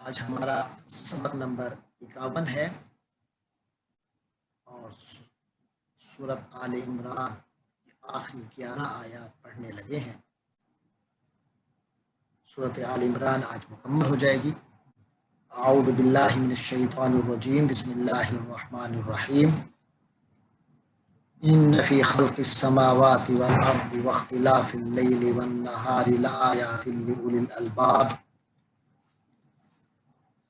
آج ہمارا سبق نمبر 51 ہے اور سورۃ آل عمران کی آخری 11 آیات پڑھنے لگے ہیں۔ سورۃ آل عمران آج مکمل ہو جائے گی۔ اعوذ باللہ من الشیطان الرجیم، بسم اللہ الرحمن الرحیم۔ ان فی خلق السماوات والارض واختلاف اللیل والنہار لآیات لأولی الالباب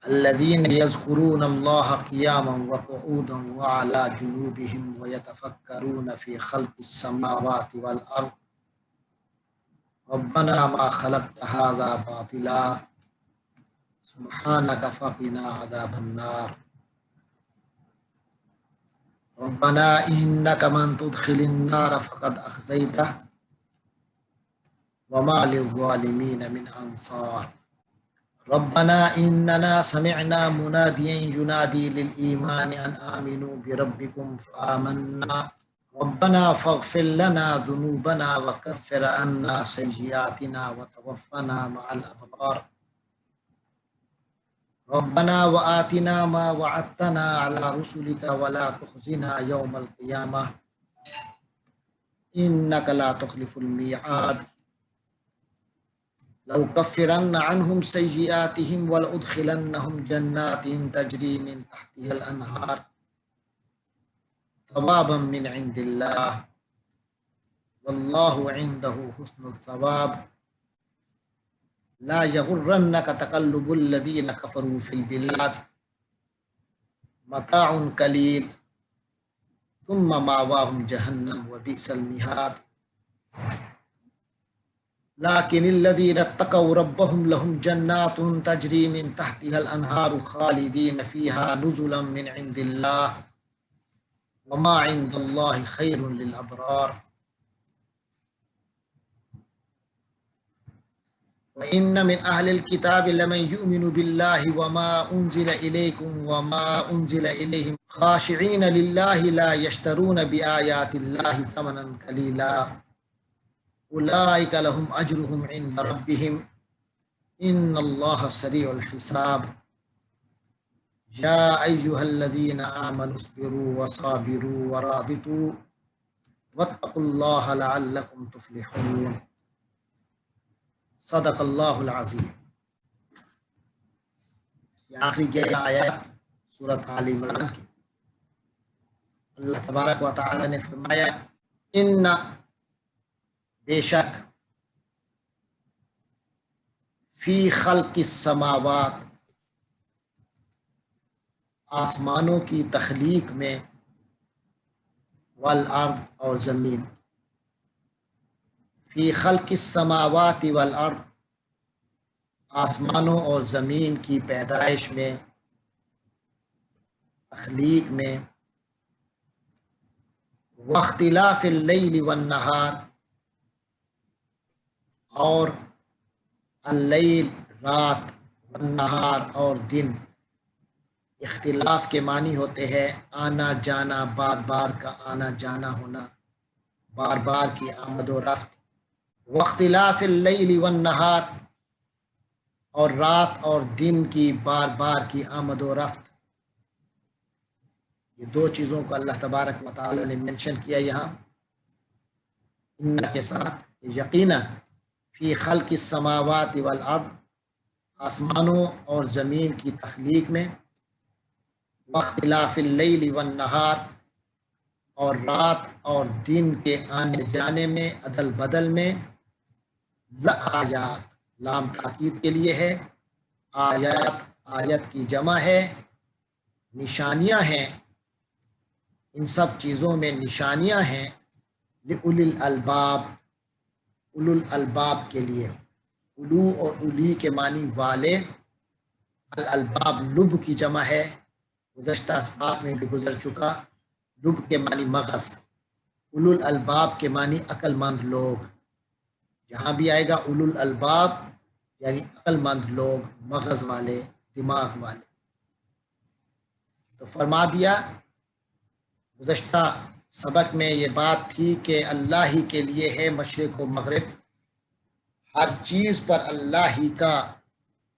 الذين يذكرون الله قياما وقعودا وعلى جنوبهم ويتفكرون في خلق السماوات والأرض ربنا ما خلقت هذا باطلا سبحانك فقنا عذاب النار ربنا إنك من تدخل النار فقد أخزيته وما للظالمين من أنصار ربنا إننا سمعنا مناديا ينادي للإيمان أن آمنوا بربكم فآمنا ربنا فاغفر لنا ذنوبنا وكفر عنا سيئاتنا وتوفنا مع الأبرار ربنا وآتنا ما وعدتنا على رسلك ولا تخزنا يوم القيامة إنك لا تخلف الميعاد لأكفرن عنهم سيئاتهم ولأدخلنهم جنات تجري من تحتها الأنهار ثوابا من عند الله والله عنده حسن الثواب لا يغرنك تقلب الذين كفروا في البلاد متاع قليل ثم مأواهم جهنم وبئس المهاد لكن الذين اتقوا ربهم لهم جنات تجري من تحتها الأنهار خالدين فيها نزلا من عند الله وما عند الله خير للأبرار وإن من أهل الكتاب لمن يؤمن بالله وما أنزل إليكم وما أنزل إليهم خاشعين لله لا يشترون بآيات الله ثمنا قليلا أولئك لهم أجرهم عند ربهم إن الله سريع الحساب يا أيها الذين آمنوا اصبروا وصابروا ورابطوا واتقوا الله لعلكم تفلحون صدق اللہ العظیم۔ یہ آخری 11 آیات سورۃ آل عمران کی۔ اللہ تبارک و تعالی نے فرمایا ان بے شک فی خلق السماوات آسمانوں کی تخلیق میں والارض اور زمین، فی خلق السماوات والارض آسمانوں اور زمین کی پیدائش میں، تخلیق میں، واختلاف اللیل والنہار اور اللیل رات، والنہار اور دن۔ اختلاف کے معنی ہوتے ہیں آنا جانا، بار بار کا آنا جانا ہونا، بار بار کی آمد و رفت۔ واختلاف اللیل والنہار اور رات اور دن کی بار بار کی آمد و رفت۔ یہ دو چیزوں کو اللہ تبارک و تعالی نے منشن کیا یہاں ان کے ساتھ۔ یقینا فی خلق السماوات والارض آسمانوں اور زمین کی تخلیق میں، واختلاف اللیل والنہار اور رات اور دن کے آنے جانے میں، عدل بدل میں، لآیات لام تاکید کے لیے ہے، آیات آیت کی جمع ہے، نشانیاں ہیں، ان سب چیزوں میں نشانیاں ہیں لأولی الالباب، اولو الالباب کے لیے۔ اولو اور اولی کے معنی والے، الالباب لب کی جمع ہے، گزشتہ اسباق میں بھی گزر چکا۔ لب کے معنی مغز، اولو الالباب کے معنی عقل مند لوگ۔ جہاں بھی آئے گا اولو الالباب یعنی عقل مند لوگ، مغز والے، دماغ والے۔ تو فرما دیا گزشتہ سبق میں یہ بات تھی کہ اللہ ہی کے لیے ہے مشرق و مغرب، ہر چیز پر اللہ ہی کا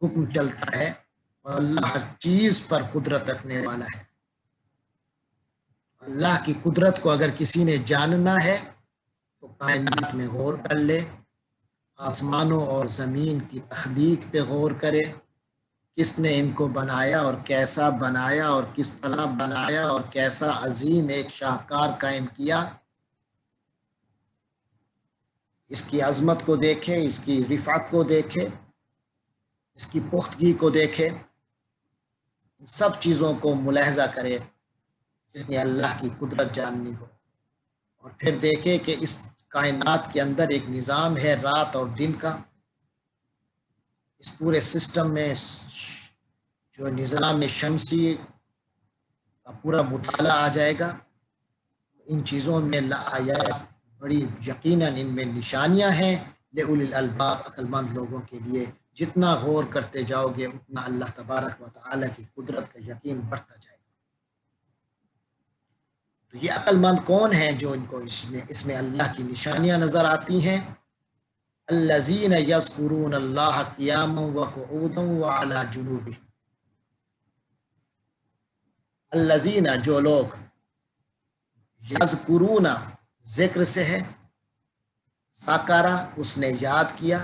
حکم چلتا ہے اور اللہ ہر چیز پر قدرت رکھنے والا ہے۔ اللہ کی قدرت کو اگر کسی نے جاننا ہے تو کائنات میں غور کر لے، آسمانوں اور زمین کی تخلیق پہ غور کرے، کس نے ان کو بنایا اور کیسا بنایا اور کس طرح بنایا اور کیسا عظیم ایک شاہکار قائم کیا، اس کی عظمت کو دیکھے، اس کی رفعت کو دیکھے، اس کی پختگی کو دیکھے، ان سب چیزوں کو ملاحظہ کرے جس نے اللہ کی قدرت جاننی ہو، اور پھر دیکھے کہ اس کائنات کے اندر ایک نظام ہے رات اور دن کا۔ اس پورے سسٹم میں جو نظام شمسی کا پورا مطالعہ آ جائے گا، ان چیزوں میں لآیات بڑی یقیناً ان میں نشانیاں ہیں لأولی الالباب، عقل مند لوگوں کے لیے۔ جتنا غور کرتے جاؤ گے اتنا اللہ تبارک و تعالیٰ کی قدرت کا یقین بڑھتا جائے گا۔ تو یہ عقل مند کون ہیں جو ان کو اس میں اللہ کی نشانیاں نظر آتی ہیں؟ الذین یذکرون اللہ قیاما وقعودا وعلی جنوبہم، الذین جو لوگ، یذکرون ذکر سے ہے، ذکرہ اس نے یاد کیا،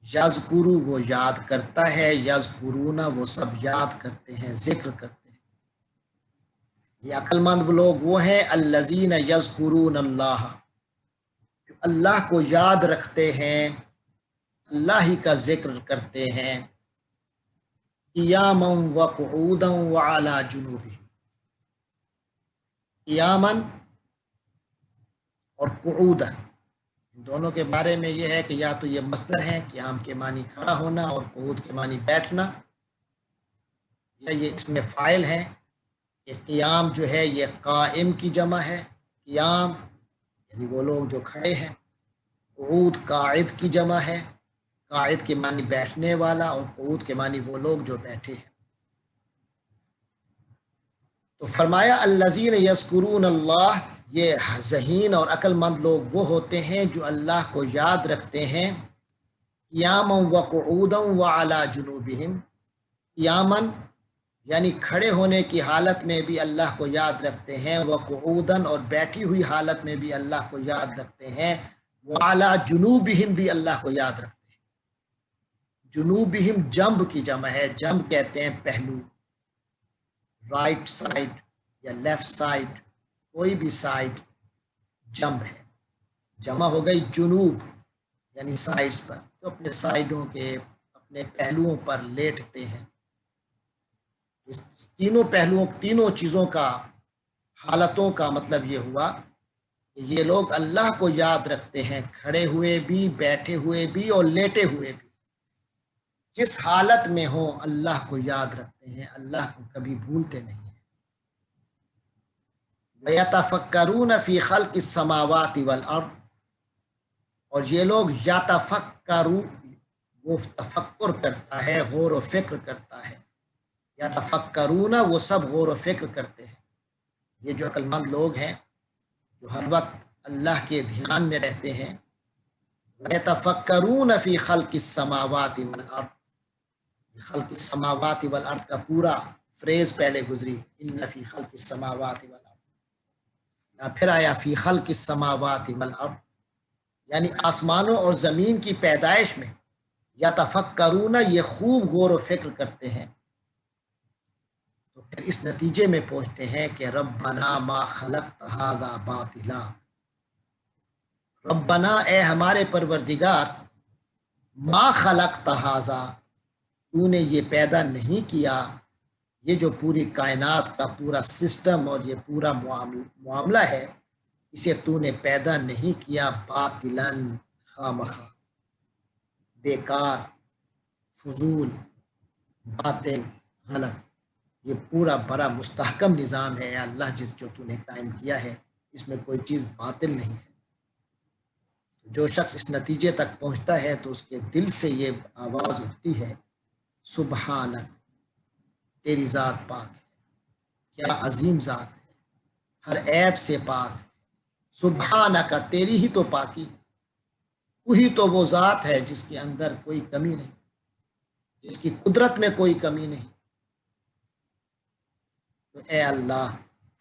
یذکرو وہ یاد کرتا ہے، یذکرون وہ سب یاد کرتے ہیں، ذکر کرتے ہیں۔ یہ عقل مند لوگ وہ ہیں الذین یذکرون اللہ، اللہ کو یاد رکھتے ہیں، اللہ ہی کا ذکر کرتے ہیں، قیاما وقعودا وعلی جنوبہم، قیاما اور قعودا، ان دونوں کے بارے میں یہ ہے کہ یا تو یہ مصدر ہے، قیام کے معنی کھڑا ہونا اور قعود کے معنی بیٹھنا، یا یہ اس میں فاعل ہے کہ قیام جو ہے یہ قائم کی جمع ہے، قیام یعنی وہ لوگ جو کھڑے ہیں، قعود قاعد کی جمع ہے، قاعد کے معنی بیٹھنے والا اور قعود کے معنی وہ لوگ جو بیٹھے ہیں۔ تو فرمایا الذین یذکرون اللہ، یہ ذہین اور عقل مند لوگ وہ ہوتے ہیں جو اللہ کو یاد رکھتے ہیں، قیاما وقعودا وعلی جنوبہم، قیاما یعنی کھڑے ہونے کی حالت میں بھی اللہ کو یاد رکھتے ہیں، وقعودا اور بیٹھی ہوئی حالت میں بھی اللہ کو یاد رکھتے ہیں، وعلی جنوبہم بھی اللہ کو یاد رکھتے ہیں۔ جنوبہم جنب کی جمع ہے، جنب کہتے ہیں پہلو، رائٹ سائڈ یا لیفٹ سائڈ، کوئی بھی سائڈ جنب ہے، جمع ہو گئی جنوب یعنی سائڈز پر، تو اپنے سائڈوں کے اپنے پہلوؤں پر لیٹتے ہیں۔ اس تینوں پہلوؤں، تینوں چیزوں کا، حالتوں کا مطلب یہ ہوا کہ یہ لوگ اللہ کو یاد رکھتے ہیں، کھڑے ہوئے بھی، بیٹھے ہوئے بھی اور لیٹے ہوئے بھی، جس حالت میں ہوں اللہ کو یاد رکھتے ہیں، اللہ کو کبھی بھولتے نہیں ہیں۔ وَيَتَفَكَّرُونَ فِي خَلْقِ السَّمَاوَاتِ وَالْأَرْضِ، اور یہ لوگ یتفکرون، وہ تفکر کرتا ہے، غور و فکر کرتا ہے، یتفکرون وہ سب غور و فکر کرتے ہیں۔ یہ جو عقل مند لوگ ہیں جو ہر وقت اللہ کے دھیان میں رہتے ہیں، وَيَتَفَكَّرُونَ فِي خَلْقِ السَّمَاوَاتِ وَالْأَرْضِ، خلق السماوات والارض کا پورا فریز پہلے گزری، ان فی خلق السماوات والارض، پھر آیا فی خلق السماوات والارض، یعنی آسمانوں اور زمین کی پیدائش میں یتفکرون یہ خوب غور و فکر کرتے ہیں۔ تو پھر اس نتیجے میں پہنچتے ہیں کہ ربنا ما خلقت ھذا باطلا، ربنا اے ہمارے پروردگار، ما خلقت ھذا تو نے یہ پیدا نہیں کیا، یہ جو پوری کائنات کا پورا سسٹم اور یہ پورا معاملہ ہے، اسے تو نے پیدا نہیں کیا باطلاً، خامخواہ، بیکار، فضول، باطل، غلط۔ یہ پورا بڑا مستحکم نظام ہے یا اللہ جس جو تو نے قائم کیا ہے، اس میں کوئی چیز باطل نہیں ہے۔ جو شخص اس نتیجے تک پہنچتا ہے تو اس کے دل سے یہ آواز اٹھتی ہے، سبحانک، تیری ذات پاک ہے، کیا عظیم ذات ہے، ہر عیب سے پاک ہے، سبحانک تیری ہی تو پاکی ہے، وہی تو وہ ذات ہے جس کے اندر کوئی کمی نہیں۔ جس کی قدرت میں کوئی کمی نہیں. تو اے اللہ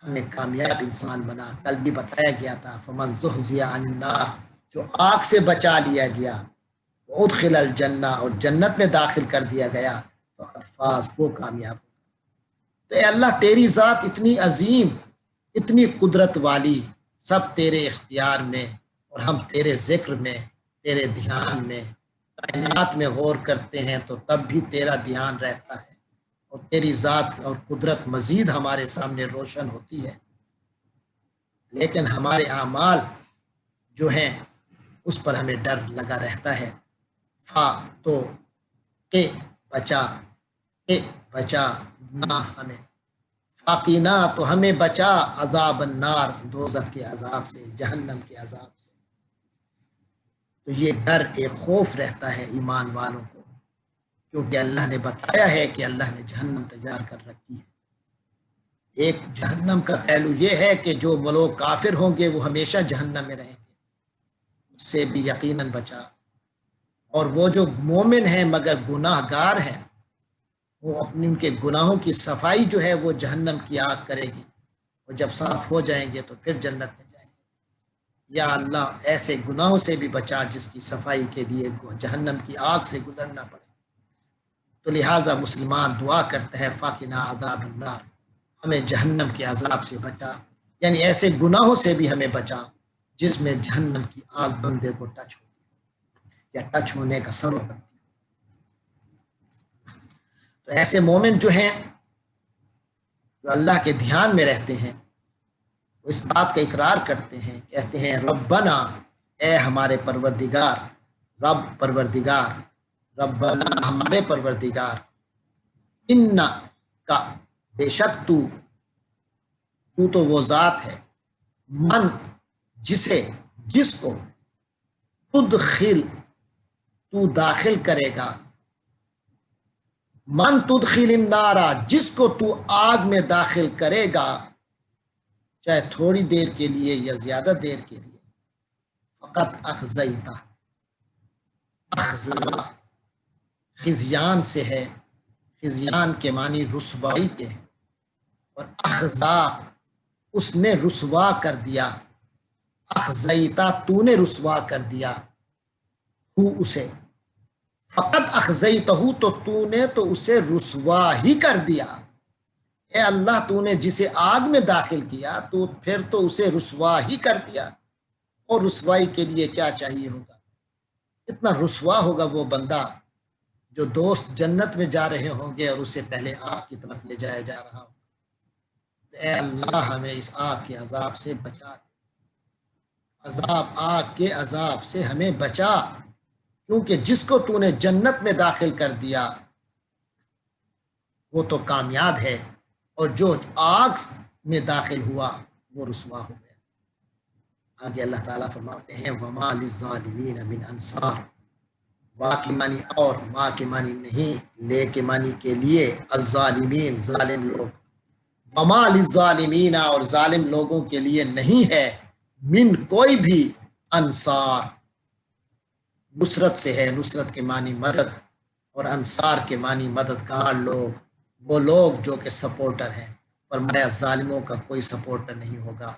ہمیں کامیاب انسان بنا. کل بھی بتایا گیا تھا فمن زحزح عن النار، جو آگ سے بچا لیا گیا، ادخل الجنہ، اور جنت میں داخل کر دیا گیا، فقد فاز، وہ کامیاب. تو اے اللہ تیری ذات اتنی عظیم، اتنی قدرت والی، سب تیرے اختیار میں، اور ہم تیرے ذکر میں، تیرے دھیان میں، کائنات میں غور کرتے ہیں تو تب بھی تیرا دھیان رہتا ہے، اور تیری ذات اور قدرت مزید ہمارے سامنے روشن ہوتی ہے. لیکن ہمارے اعمال جو ہیں اس پر ہمیں ڈر لگا رہتا ہے. فا تو کے بچا، کے بچا نہ ہمیں، فاقینا تو ہمیں بچا عذاب النار، دوزخ کے عذاب سے، جہنم کے عذاب سے. تو یہ ڈر، ایک خوف رہتا ہے ایمان والوں کو، کیونکہ اللہ نے بتایا ہے کہ اللہ نے جہنم تیار کر رکھی ہے. ایک جہنم کا پہلو یہ ہے کہ جو لوگ کافر ہوں گے وہ ہمیشہ جہنم میں رہیں گے، اس سے بھی یقیناً بچا. اور وہ جو مومن ہیں مگر گناہ گار ہیں، وہ اپنی ان کے گناہوں کی صفائی جو ہے وہ جہنم کی آگ کرے گی، اور جب صاف ہو جائیں گے تو پھر جنت میں جائیں گے. یا اللہ ایسے گناہوں سے بھی بچا جس کی صفائی کے لیے جہنم کی آگ سے گزرنا پڑے. تو لہٰذا مسلمان دعا کرتا ہے فاقنا عذاب النار، ہمیں جہنم کے عذاب سے بچا، یعنی ایسے گناہوں سے بھی ہمیں بچا جس میں جہنم کی آگ بندے کو ٹچ ہوتی یا ٹچ ہونے کا سبب بنتی. تو ایسے مومن جو ہیں، جو اللہ کے دھیان میں رہتے ہیں، وہ اس بات کا اقرار کرتے ہیں، کہتے ہیں ربنا، اے ہمارے پروردگار، رب پروردگار، ربنا ہمارے پروردگار، ان کا بے شک تو وہ ذات ہے، من جس کو تدخل تو داخل کرے گا، من تدخل النار جس کو تو آگ میں داخل کرے گا، چاہے تھوڑی دیر کے لیے یا زیادہ دیر کے لیے، فقط اخزیتا، اخزا خزیان سے ہے، خزیان کے معنی رسوائی کے ہیں، اور اخزا اس نے رسوا کر دیا، اخزیتا تو نے رسوا کر دیا، ہو اسے، فقط اخزیتہ تو نے تو اسے رسوا ہی کر دیا. اے اللہ تو نے جسے آگ میں داخل کیا تو پھر تو اسے رسوا ہی کر دیا. اور رسوائی کے لیے کیا چاہیے ہوگا؟ اتنا رسوا ہوگا وہ بندہ جو دوست جنت میں جا رہے ہوں گے اور اسے پہلے آگ کی طرف لے جایا جا رہا ہوگا. اے اللہ ہمیں اس آگ کے عذاب سے بچا، آگ کے عذاب سے ہمیں بچا، کیونکہ جس کو تو نے جنت میں داخل کر دیا وہ تو کامیاب ہے، اور جو آگ میں داخل ہوا وہ رسوا ہو گیا. آگے اللہ تعالیٰ فرماتے ہیں وَمَا لِلظَّالِمِينَ مِنْ أَنصَارٍ، وا کے معنی اور، ما کے معنی نہیں، لے کے معنی کے لیے، الظالمین ظالم لوگ، وَمَا لِلظَّالِمِينَ اور ظالم لوگوں کے لیے نہیں ہے، من کوئی بھی، انصار نصرت سے ہے، نصرت کے معنی مدد، اور انصار کے معنی مددگار لوگ، وہ لوگ جو کہ سپورٹر ہیں. فرمایا ظالموں کا کوئی سپورٹر نہیں ہوگا.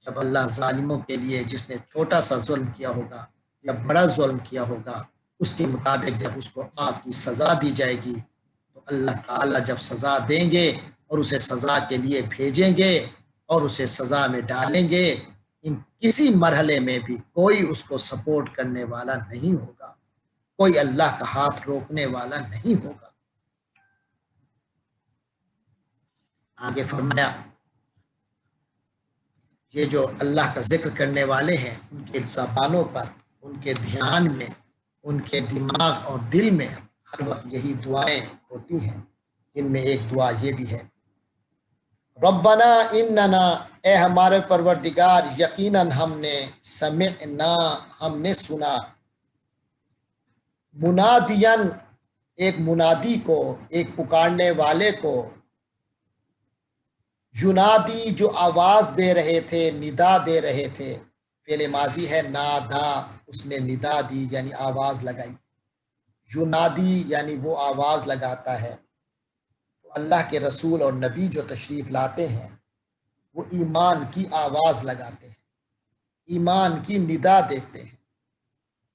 جب اللہ ظالموں کے لیے، جس نے چھوٹا سا ظلم کیا ہوگا یا بڑا ظلم کیا ہوگا، اس کے مطابق جب اس کو آگ کی سزا دی جائے گی تو اللہ تعالیٰ جب سزا دیں گے اور اسے سزا کے لیے بھیجیں گے اور اسے سزا میں ڈالیں گے، ان کسی مرحلے میں بھی کوئی اس کو سپورٹ کرنے والا نہیں ہوگا، کوئی اللہ کا ہاتھ روکنے والا نہیں ہوگا. آگے فرمایا یہ جو اللہ کا ذکر کرنے والے ہیں، ان کے زبانوں پر، ان کے دھیان میں، ان کے دماغ اور دل میں ہر وقت یہی دعائیں ہوتی ہیں. ان میں ایک دعا یہ بھی ہے ربنا اننا، اے ہمارے پروردگار یقیناً ہم نے، سمعنا ہم نے سنا، منادین ایک منادی کو، ایک پکارنے والے کو، ینادی جو آواز دے رہے تھے، ندا دے رہے تھے، فعل ماضی ہے، نادا اس نے ندا دی یعنی آواز لگائی. ینادی یعنی وہ آواز لگاتا ہے، تو اللہ کے رسول اور نبی جو تشریف لاتے ہیں وہ ایمان کی آواز لگاتے ہیں، ایمان کی ندا دیتے ہیں،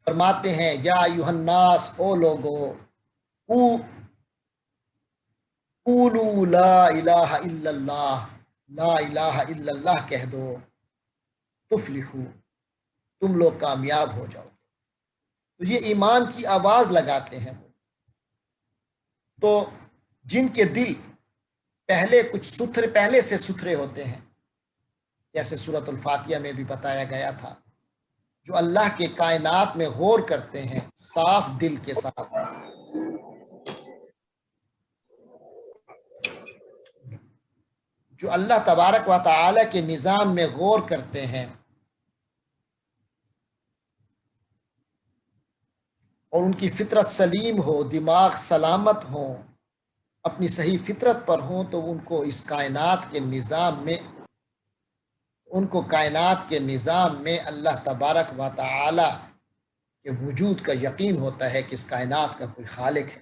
فرماتے ہیں یا ایھا الناس، او لوگو، قولوا لا الہ الا اللہ، لا الہ الا اللہ کہہ دو، تفلحو، تم لوگ کامیاب ہو جاؤ گے۔ تو یہ ایمان کی آواز لگاتے ہیں وہ، تو جن کے دل پہلے سے ستھرے ہوتے ہیں، جیسے سورۃ الفاتحہ میں بھی بتایا گیا تھا، جو اللہ کے کائنات میں غور کرتے ہیں صاف دل کے ساتھ، جو اللہ تبارک و تعالی کے نظام میں غور کرتے ہیں اور ان کی فطرت سلیم ہو، دماغ سلامت ہوں، اپنی صحیح فطرت پر ہوں، تو ان کو اس کائنات کے نظام میں اللہ تبارک و تعالی کے وجود کا یقین ہوتا ہے کہ اس کائنات کا کوئی خالق ہے،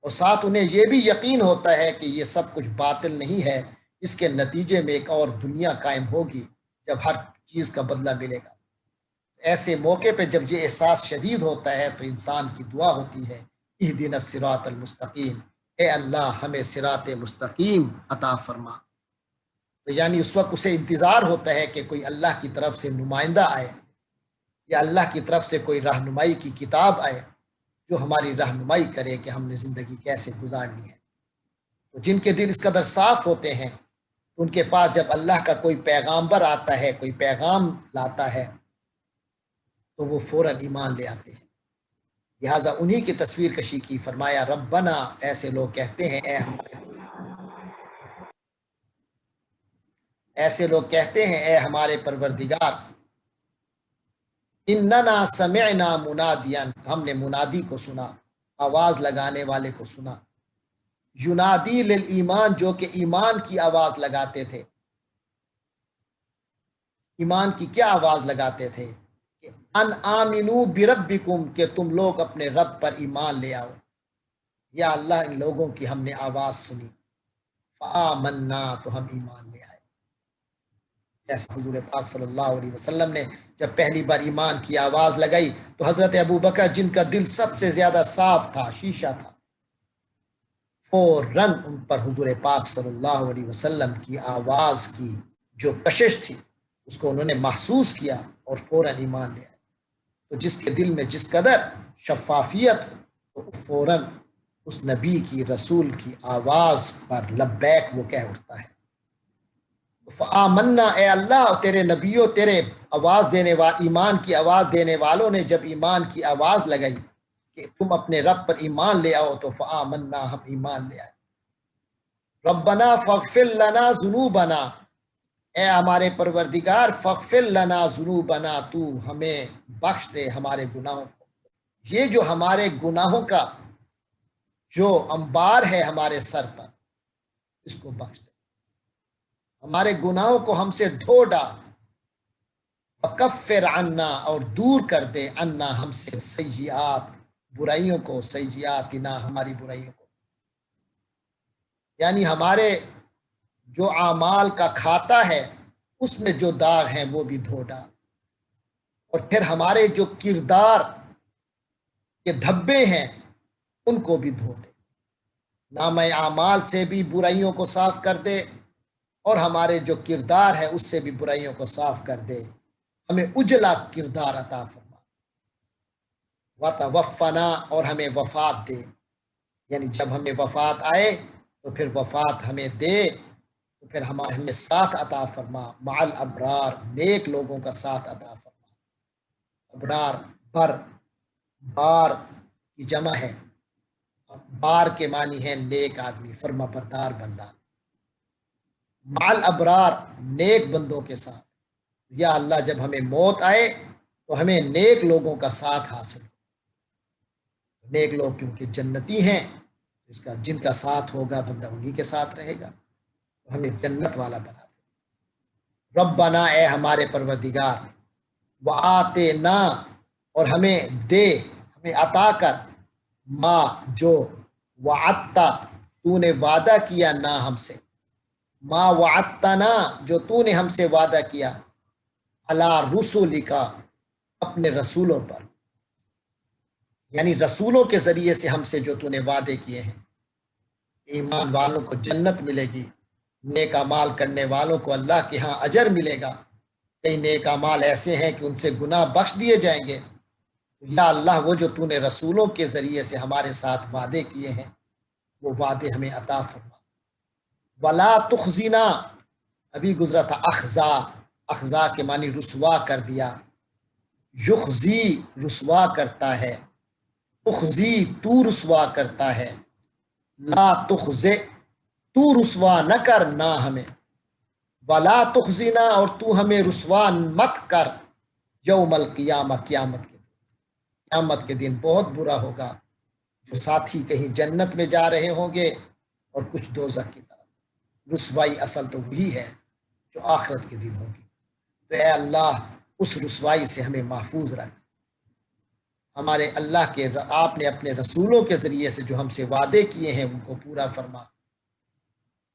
اور ساتھ انہیں یہ بھی یقین ہوتا ہے کہ یہ سب کچھ باطل نہیں ہے، اس کے نتیجے میں ایک اور دنیا قائم ہوگی جب ہر چیز کا بدلہ ملے گا۔ ایسے موقع پہ جب یہ احساس شدید ہوتا ہے تو انسان کی دعا ہوتی ہے اہدنا الصراط المستقیم، اے اللہ ہمیں صراط مستقیم عطا فرما۔ تو یعنی اس وقت اسے انتظار ہوتا ہے کہ کوئی اللہ کی طرف سے نمائندہ آئے یا اللہ کی طرف سے کوئی رہنمائی کی کتاب آئے جو ہماری رہنمائی کرے کہ ہم نے زندگی کیسے گزارنی ہے۔ تو جن کے دل اس قدر صاف ہوتے ہیں، ان کے پاس جب اللہ کا کوئی پیغامبر آتا ہے، کوئی پیغام لاتا ہے، تو وہ فوراً ایمان لے آتے ہیں۔ لہٰذا انہی کی تصویر کشی کی، فرمایا ربنا، ایسے لوگ کہتے ہیں اے ہمارے پروردگار، اننا سمعنا منادیا، ہم نے منادی کو سنا، آواز لگانے والے کو سنا، ینادی للایمان، جو کہ ایمان کی آواز لگاتے تھے۔ ایمان کی کیا آواز لگاتے تھے؟ کہ ان آمنو بربکم، کہ تم لوگ اپنے رب پر ایمان لے آؤ۔ یا اللہ ان لوگوں کی ہم نے آواز سنی، فآمنا، تو ہم ایمان لے آئے۔ جیسے حضور پاک صلی اللہ علیہ وسلم نے جب پہلی بار ایمان کی آواز لگائی تو حضرت ابوبکر، جن کا دل سب سے زیادہ صاف تھا، شیشہ تھا، فوراً ان پر حضور پاک صلی اللہ علیہ وسلم کی آواز کی جو کشش تھی اس کو انہوں نے محسوس کیا اور فوراً ایمان لے آئے۔ تو جس کے دل میں جس قدر شفافیت ہو، تو فوراً اس نبی کی، رسول کی آواز پر لبیک وہ کہہ اٹھتا ہے۔ فآمنا، اے اللہ تیرے نبیوں، تیرے ایمان کی آواز دینے والوں نے جب ایمان کی آواز لگائی کہ تم اپنے رب پر ایمان لے آؤ، تو فآمنا، ہم ایمان لے آئے۔ ربنا فاغفر لنا ذنوبنا، اے ہمارے پروردگار، فاغفر لنا ذنوبنا، تو ہمیں بخش دے ہمارے گناہوں کو، یہ جو ہمارے گناہوں کا جو انبار ہے ہمارے سر پر، اس کو بخش دے، ہمارے گناہوں کو ہم سے دھو ڈال، وکفر عنا، اور دور کر دے، عنا ہم سے، سیئات، برائیوں کو، سیئاتنا، ہماری برائیوں کو، یعنی ہمارے جو اعمال کا کھاتا ہے اس میں جو داغ ہیں وہ بھی دھو ڈال، اور پھر ہمارے جو کردار کے دھبے ہیں ان کو بھی دھو دے، نامہ اعمال سے بھی برائیوں کو صاف کر دے، اور ہمارے جو کردار ہے اس سے بھی برائیوں کو صاف کر دے، ہمیں اجلا کردار عطا فرما، وتوفنا، اور ہمیں وفات دے، یعنی جب ہمیں وفات آئے تو پھر وفات ہمیں دے، تو پھر ہمیں ساتھ عطا فرما، مع الابرار، نیک لوگوں کا ساتھ عطا فرما۔ ابرار، بار کی جمع ہے، بار کے معنی ہے نیک آدمی، فرما بردار بندہ، مع الابرار، نیک بندوں کے ساتھ۔ یا اللہ جب ہمیں موت آئے تو ہمیں نیک لوگوں کا ساتھ حاصل ہو، نیک لوگ کیونکہ جنتی ہیں، جن کا ساتھ ہوگا بندہ انہی کے ساتھ رہے گا، تو ہمیں جنت والا بنا دے۔ ربنا، اے ہمارے پروردگار، وآتنا، اور ہمیں دے، ہمیں عطا کر، ما جو وعدتا تو نے وعدہ کیا نہ ہم سے، ما وعدتنا جو تو نے ہم سے وعدہ کیا، علی رسولک اپنے رسولوں پر، یعنی رسولوں کے ذریعے سے ہم سے جو تو نے وعدے کیے ہیں، ایمان والوں کو جنت ملے گی، نیک اعمال کرنے والوں کو اللہ کے ہاں اجر ملے گا، کئی نیک اعمال ایسے ہیں کہ ان سے گناہ بخش دیے جائیں گے، یا اللہ وہ جو تو نے رسولوں کے ذریعے سے ہمارے ساتھ وعدے کیے ہیں وہ وعدے ہمیں عطا فرما، ولا تخزینا ابھی گزرا تھا اخزا، اخزا کے معنی رسوا کر دیا، یخزی رسوا کرتا ہے، تخزی تو رسوا کرتا ہے، لا تخزے تو رسوا نہ کر نہ ہمیں، ولا تخزینا اور تو ہمیں رسوا مت کر، یوم القیامہ قیامت کے دن، قیامت کے دن بہت برا ہوگا، جو ساتھی کہیں جنت میں جا رہے ہوں گے اور کچھ دوزخ کی طرف، رسوائی اصل تو وہی ہے جو آخرت کے دن ہوگی، تو اے اللہ اس رسوائی سے ہمیں محفوظ رکھ، ہمارے اللہ کے آپ نے اپنے رسولوں کے ذریعے سے جو ہم سے وعدے کیے ہیں ان کو پورا فرما،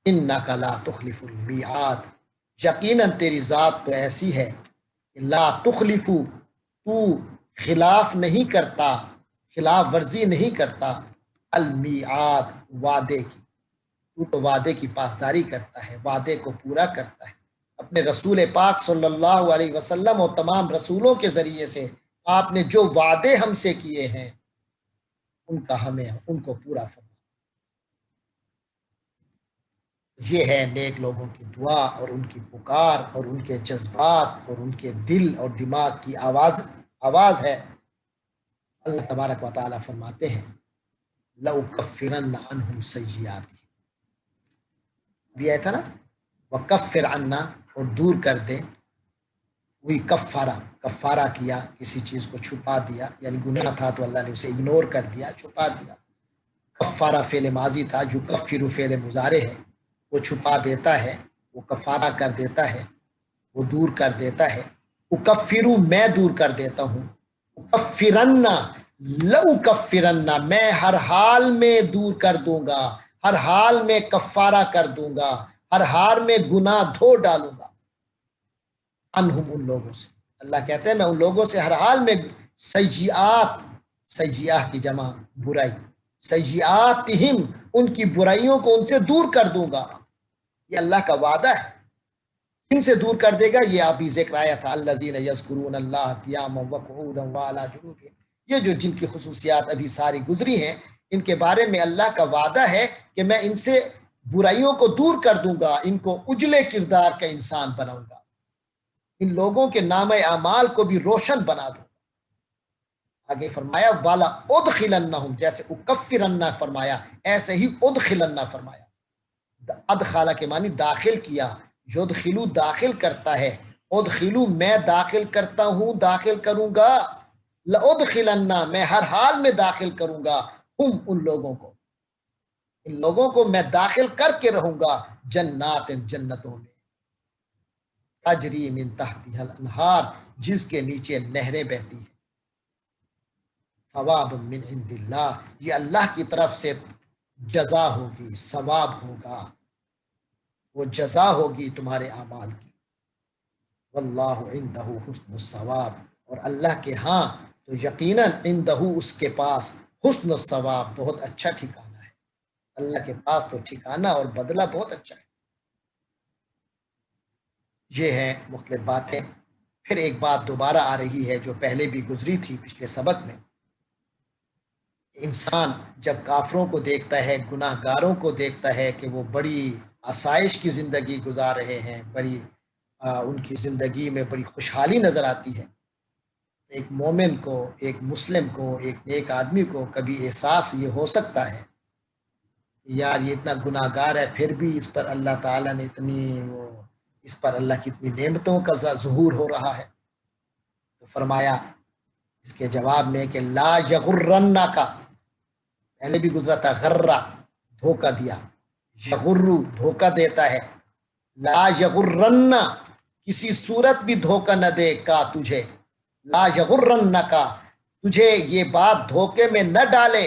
انک لا تخلف المیعاد یقیناً تیری ذات تو ایسی ہے کہ لا تخلف تو خلاف نہیں کرتا، خلاف ورزی نہیں کرتا، المیعاد وعدے کی، تو تو وعدے کی پاسداری کرتا ہے، وعدے کو پورا کرتا ہے، اپنے رسول پاک صلی اللہ علیہ وسلم اور تمام رسولوں کے ذریعے سے آپ نے جو وعدے ہم سے کیے ہیں ان کا ہمیں ان کو پورا فرما، یہ ہے نیک لوگوں کی دعا اور ان کی پکار اور ان کے جذبات اور ان کے دل اور دماغ کی آواز ہے۔ اللہ تبارک و تعالیٰ فرماتے ہیں لَأُكَفِّرَنَّ عَنْهُمْ سَيِّئَاتِهِمْ، بھی آیا تھا نا وَكَفِّرْ عَنَّا اور دور کر دے، وہی کفارہ کیا، کسی چیز کو چھپا دیا، یعنی گناہ تھا تو اللہ نے اسے اگنور کر دیا، چھپا دیا، کفارہ فعل ماضی تھا، جو کفر فعل مضارع ہے، وہ چھپا دیتا ہے، وہ کفارہ کر دیتا ہے، وہ دور کر دیتا ہے، اکفرو میں دور کر دیتا ہوں، اکفرن لأکفرن میں ہر حال میں دور کر دوں گا، ہر حال میں کفارہ کر دوں گا، ہر حال میں گناہ دھو ڈالوں گا، عنہم ان لوگوں سے، اللہ کہتے ہیں میں ان لوگوں سے ہر حال میں سیئات، سیئہ کی جمع برائی، سیئاتہم ان کی برائیوں کو ان سے دور کر دوں گا، یہ اللہ کا وعدہ ہے، ان سے دور کر دے گا، یہ ابھی ذکر آیا تھا الذین یذکرون اللہ قیاما وقعودا وعلی جنوبہم، یہ جو جن کی خصوصیات ابھی ساری گزری ہیں ان کے بارے میں اللہ کا وعدہ ہے کہ میں ان سے برائیوں کو دور کر دوں گا، ان کو اجلے کردار کا انسان بناؤں گا، ان لوگوں کے نام اعمال کو بھی روشن بنا دوں، آگے فرمایا والا ادخلنہم، جیسے اکفرن فرمایا ایسے ہی ادخلن فرمایا، ادخالہ کے معنی داخل کیا، یدخلو داخل کرتا ہے، ادخلو میں داخل کرتا ہوں، داخل کروں گا، لادخلن میں ہر حال میں داخل کروں گا، ہم ان لوگوں کو، ان لوگوں کو میں داخل کر کے رہوں گا جنات جنتوں میں، تجری من تحتها الانہار جس کے نیچے نہریں بہتی ہیں، ثواب من عند اللہ یہ اللہ کی طرف سے جزا ہوگی، ثواب ہوگا، وہ جزا ہوگی تمہارے اعمال کی، واللہ عندہ حسن الثواب اور اللہ کے ہاں تو یقیناً عندہ اس کے پاس حسن الثواب بہت اچھا ٹھکانہ ہے، اللہ کے پاس تو ٹھکانہ اور بدلہ بہت اچھا ہے۔ یہ ہیں مختلف باتیں، پھر ایک بات دوبارہ آ رہی ہے جو پہلے بھی گزری تھی پچھلے سبق میں، انسان جب کافروں کو دیکھتا ہے، گناہ گاروں کو دیکھتا ہے کہ وہ بڑی آسائش کی زندگی گزار رہے ہیں، بڑی ان کی زندگی میں بڑی خوشحالی نظر آتی ہے، ایک مومن کو، ایک مسلم کو، ایک نیک آدمی کو کبھی احساس یہ ہو سکتا ہے یار یہ اتنا گناہ گار ہے پھر بھی اس پر اللہ تعالیٰ نے اس پر اللہ کی اتنی نعمتوں کا ظہور ہو رہا ہے، تو فرمایا اس کے جواب میں کہ لا یغرن کا، پہلے بھی گزرا تھا غرہ دھوکہ دیا، یغرو دھوکہ دیتا ہے، لا یغرن کسی صورت بھی دھوکہ نہ دے کا تجھے، لا یغرن کا تجھے یہ بات دھوکے میں نہ ڈالے،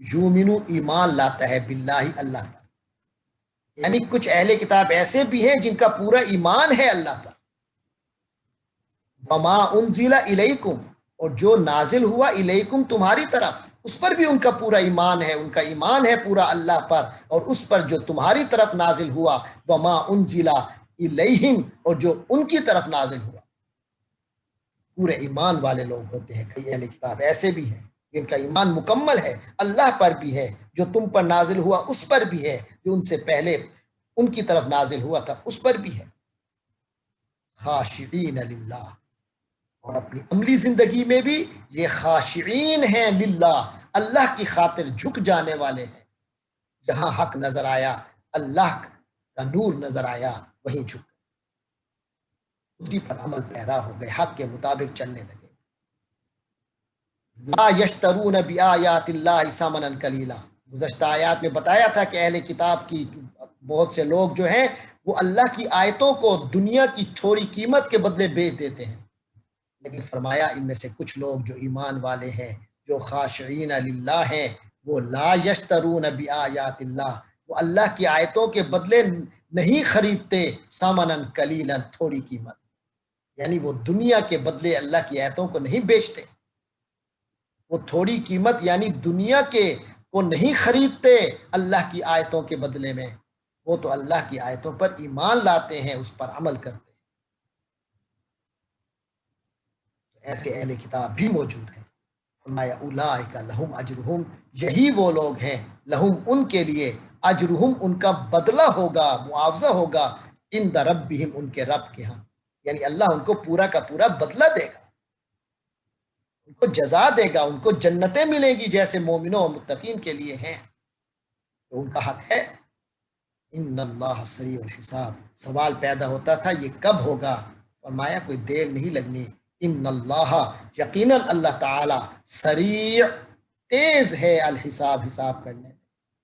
یومنو ایمان لاتا ہے باللہ اللہ پر، یعنی کچھ اہل کتاب ایسے بھی ہیں جن کا پورا ایمان ہے اللہ پر، وما انزل الیکم، اور جو نازل ہوا الیکم تمہاری طرف اس پر بھی ان کا پورا ایمان ہے، ان کا ایمان ہے پورا اللہ پر اور اس پر جو تمہاری طرف نازل ہوا، وما انزل الیہم، اور جو ان کی طرف نازل ہوا۔ پورے ایمان والے لوگ ہوتے ہیں، کئی اہل کتاب ایسے بھی ہیں جن کا ایمان مکمل ہے، اللہ پر بھی ہے، جو تم پر نازل ہوا اس پر بھی ہے، جو ان سے پہلے ان کی طرف نازل ہوا تھا اس پر بھی ہے۔ خاشعین للہ، اور اپنی عملی زندگی میں بھی یہ خاشعین ہیں للہ، اللہ کی خاطر جھک جانے والے ہیں۔ جہاں حق نظر آیا، اللہ کا نور نظر آیا، وہیں جھک گئے، اسی پر عمل پیرا ہو گئے، حق کے مطابق چلنے لگے۔ لا یشترون بآیات اللہ ثمنا قلیلا، گزشتہ آیات میں بتایا تھا کہ اہل کتاب کی بہت سے لوگ جو ہیں وہ اللہ کی آیتوں کو دنیا کی تھوڑی قیمت کے بدلے بیچ دیتے ہیں، لیکن فرمایا ان میں سے کچھ لوگ جو ایمان والے ہیں، جو خاشعین للہ ہیں، وہ لا یشترون بآیات اللہ، وہ اللہ کی آیتوں کے بدلے نہیں خریدتے ثمنا قلیلا، تھوڑی قیمت، یعنی وہ دنیا کے بدلے اللہ کی آیتوں کو نہیں بیچتے، وہ تھوڑی قیمت یعنی دنیا کے کو نہیں خریدتے اللہ کی آیتوں کے بدلے میں، وہ تو اللہ کی آیتوں پر ایمان لاتے ہیں، اس پر عمل کرتے ہیں۔ ایسے اہل کتاب بھی موجود ہیں۔ فرمایا اولئک لہم اجرہم، یہی وہ لوگ ہیں، لہم ان کے لیے، اجرہم ان کا بدلہ ہوگا، معاوضہ ہوگا، عند ربہم ان کے رب کے ہاں، یعنی اللہ ان کو پورا کا پورا بدلہ دے گا، ان کو جزا دے گا، ان کو جنتیں ملے گی جیسے مومنوں اور متقین کے لیے ہیں، تو ان کا حق ہے۔ ان اللہ سریع الحساب، سوال پیدا ہوتا تھا یہ کب ہوگا؟ فرمایا کوئی دیر نہیں لگنی، ان اللہ، یقیناً اللہ تعالی، سریع، تیز ہے، الحساب، حساب کرنے میں،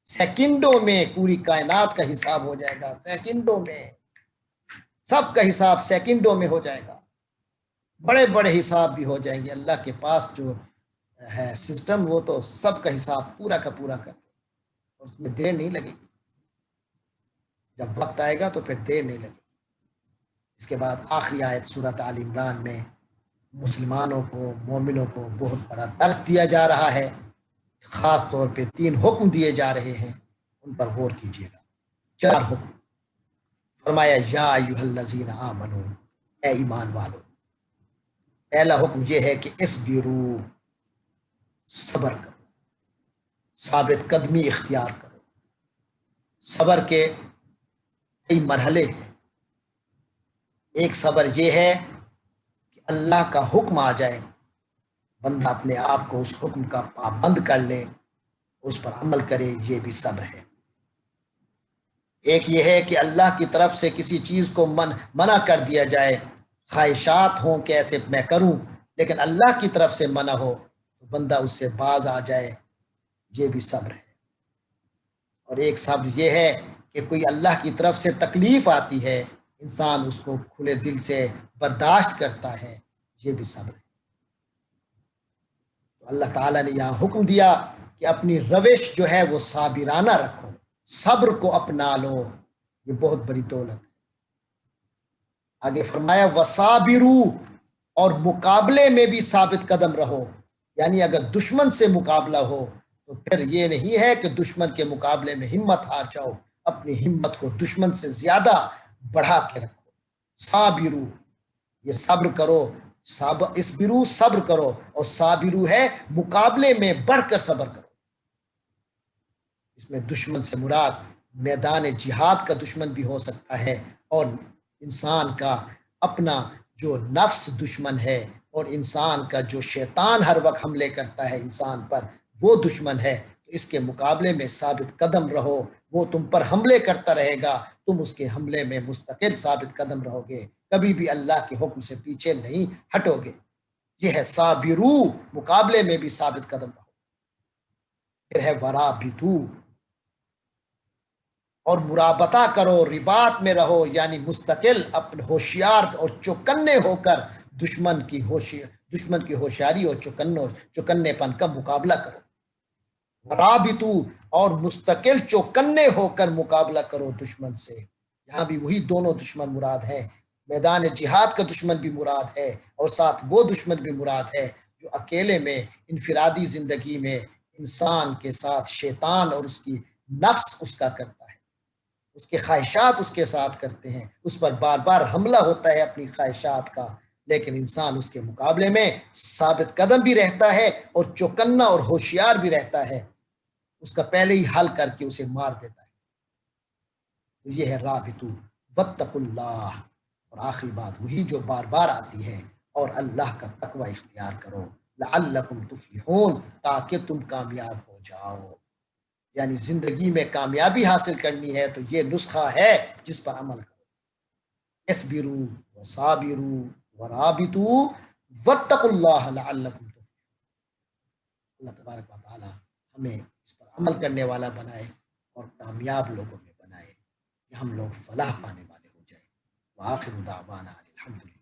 سیکنڈوں میں پوری کائنات کا حساب ہو جائے گا، سیکنڈوں میں سب کا حساب سیکنڈوں میں ہو جائے گا، بڑے بڑے حساب بھی ہو جائیں گے، اللہ کے پاس جو ہے سسٹم وہ تو سب کا حساب پورا کا پورا کر دے، اس میں دیر نہیں لگے گی، جب وقت آئے گا تو پھر دیر نہیں لگے گی۔ اس کے بعد آخری آیت سورۃ آل عمران میں مسلمانوں کو، مومنوں کو بہت بڑا درس دیا جا رہا ہے، خاص طور پہ 3 حکم دیے جا رہے ہیں، ان پر غور کیجیے گا۔ 4 حکم، فرمایا یا ایھا الذین آمنو، اے ایمان والو، پہلا حکم یہ ہے کہ اصبروا، صبر کرو، ثابت قدمی اختیار کرو۔ صبر کے کئی مرحلے ہیں، ایک صبر یہ ہے کہ اللہ کا حکم آ جائے، بندہ اپنے آپ کو اس حکم کا پابند کر لے، اس پر عمل کرے، یہ بھی صبر ہے۔ ایک یہ ہے کہ اللہ کی طرف سے کسی چیز کو منع کر دیا جائے، خواہشات ہوں کہ ایسے میں کروں، لیکن اللہ کی طرف سے منع ہو تو بندہ اس سے باز آ جائے، یہ بھی صبر ہے۔ اور ایک صبر یہ ہے کہ کوئی اللہ کی طرف سے تکلیف آتی ہے، انسان اس کو کھلے دل سے برداشت کرتا ہے، یہ بھی صبر ہے۔ تو اللہ تعالیٰ نے یہاں حکم دیا کہ اپنی روش جو ہے وہ صابرانہ رکھو، صبر کو اپنا لو، یہ بہت بڑی دولت ہے۔ آگے فرمایا وصابروا، اور مقابلے میں بھی ثابت قدم رہو، یعنی اگر دشمن سے مقابلہ ہو تو پھر یہ نہیں ہے کہ دشمن کے مقابلے میں ہمت ہار جاؤ، اپنی ہمت کو دشمن سے زیادہ بڑھا کے رکھو۔ صابروا، یہ صبر کرو، اصبروا، صبر کرو، اور صابروا ہے مقابلے میں بڑھ کر صبر کرو۔ اس میں دشمن سے مراد میدان جہاد کا دشمن بھی ہو سکتا ہے، اور انسان کا اپنا جو نفس دشمن ہے، اور انسان کا جو شیطان ہر وقت حملے کرتا ہے انسان پر، وہ دشمن ہے۔ تو اس کے مقابلے میں ثابت قدم رہو، وہ تم پر حملے کرتا رہے گا، تم اس کے حملے میں مستقل ثابت قدم رہو گے، کبھی بھی اللہ کے حکم سے پیچھے نہیں ہٹو گے۔ یہ ہے صابرو، مقابلے میں بھی ثابت قدم رہو۔ پھر ہے ورابطو، اور مرابطہ کرو، رباط میں رہو، یعنی مستقل اپنے ہوشیار اور چوکنے ہو کر دشمن کی ہوشیاری اور چوکنے پن کا مقابلہ کرو۔ رابطو، اور مستقل چوکنے ہو کر مقابلہ کرو دشمن سے۔ یہاں بھی وہی دونوں دشمن مراد ہے، میدان جہاد کا دشمن بھی مراد ہے اور ساتھ وہ دشمن بھی مراد ہے جو اکیلے میں انفرادی زندگی میں انسان کے ساتھ شیطان اور اس کی نفس اس کا کرتا ہے، اس کے خواہشات اس کے ساتھ کرتے ہیں، اس پر بار بار حملہ ہوتا ہے اپنی خواہشات کا، لیکن انسان اس کے مقابلے میں ثابت قدم بھی رہتا ہے اور چوکنا اور ہوشیار بھی رہتا ہے، اس کا پہلے ہی حل کر کے اسے مار دیتا ہے۔ تو یہ ہے رابطو واتقوا اللہ، اور آخری بات وہی جو بار بار آتی ہے، اور اللہ کا تقوی اختیار کرو، لعلکم تفلحون، تاکہ تم کامیاب ہو جاؤ۔ یعنی زندگی میں کامیابی حاصل کرنی ہے تو یہ نسخہ ہے جس پر عمل کرو، اصبروا وصابروا ورابطوا واتقوا اللہ لعلکم تفلحون۔ اللہ تبارک و تعالی ہمیں اس پر عمل کرنے والا بنائے اور کامیاب لوگوں میں بنائے کہ ہم لوگ فلاح پانے والے ہو جائیں۔ وآخر دعوانا الحمدللہ۔